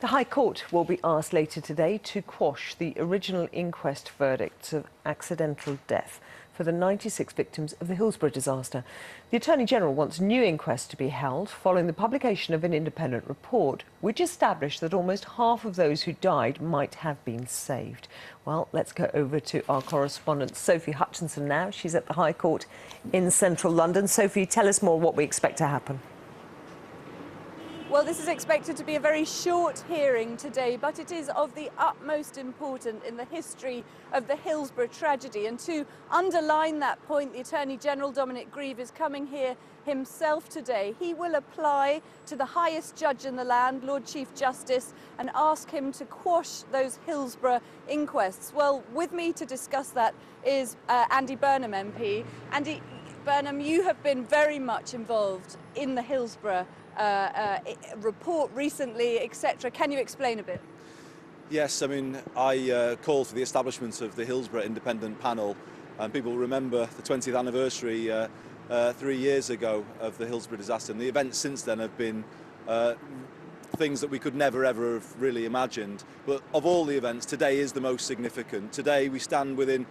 The High Court will be asked later today to quash the original inquest verdicts of accidental death for the 96 victims of the Hillsborough disaster. The Attorney-General wants new inquests to be held following the publication of an independent report which established that almost half of those who died might have been saved. Well, let's go over to our correspondent Sophie Hutchinson now. She's at the High Court in central London. Sophie, tell us more what we expect to happen. Well, this is expected to be a very short hearing today, but it is of the utmost importance in the history of the Hillsborough tragedy. And to underline that point, the Attorney-General, Dominic Grieve, is coming here himself today. He will apply to the highest judge in the land, Lord Chief Justice, and ask him to quash those Hillsborough inquests. Well, with me to discuss that is Andy Burnham MP. Andy Burnham, you have been very much involved in the Hillsborough report recently, etc. Can you explain a bit? Yes, I mean, I called for the establishment of the Hillsborough Independent Panel, and people remember the 20th anniversary 3 years ago of the Hillsborough disaster, and the events since then have been things that we could never ever have really imagined. But of all the events, today is the most significant. Today we stand within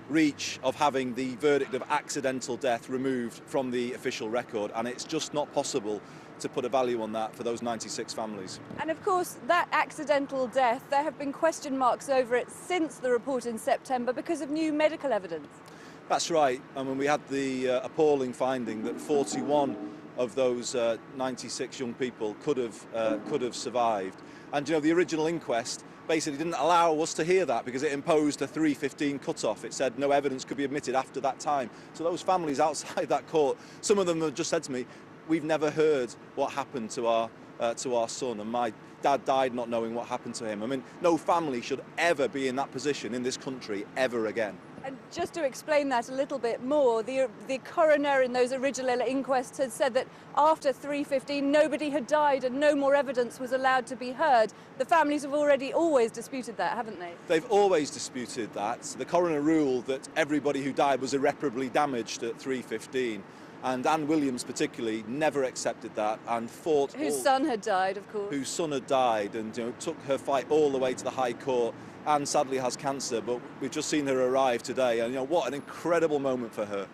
reach of having the verdict of accidental death removed from the official record, and it's just not possible to put a value on that for those 96 families. And of course, that accidental death, there have been question marks over it since the report in September because of new medical evidence. That's right. I mean, we had the appalling finding that 41 of those 96 young people could have survived. And you know, the original inquest basically didn't allow us to hear that because it imposed a 3:15 cut-off. It said no evidence could be admitted after that time. So those families outside that court, some of them have just said to me, we've never heard what happened to our son, and my dad died not knowing what happened to him. I mean, no family should ever be in that position in this country ever again. And just to explain that a little bit more, the coroner in those original inquests had said that after 3:15 nobody had died and no more evidence was allowed to be heard. The families have always disputed that, haven't they? They've always disputed that. The coroner ruled that everybody who died was irreparably damaged at 3:15. And Anne Williams particularly never accepted that and fought. Whose son had died, of course. Whose son had died, and took her fight all the way to the High Court. Anne sadly has cancer, but we've just seen her arrive today, and what an incredible moment for her.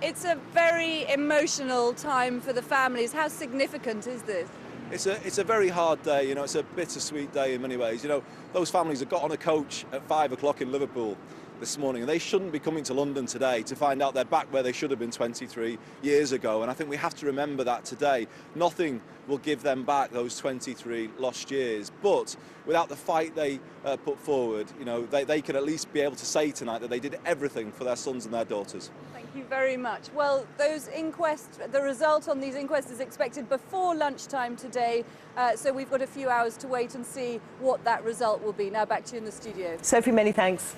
It's a very emotional time for the families. How significant is this? It's a very hard day. It's a bittersweet day in many ways. Those families have got on a coach at 5 o'clock in Liverpool this morning, and they shouldn't be coming to London today to find out they're back where they should have been 23 years ago. And I think we have to remember that today. Nothing will give them back those 23 lost years, but without the fight they put forward, they can at least be able to say tonight that they did everything for their sons and their daughters. Thank you very much. Well, those inquests, the result on these inquests is expected before lunchtime today, so we've got a few hours to wait and see what that result will be. Now back to you in the studio. Sophie, many thanks.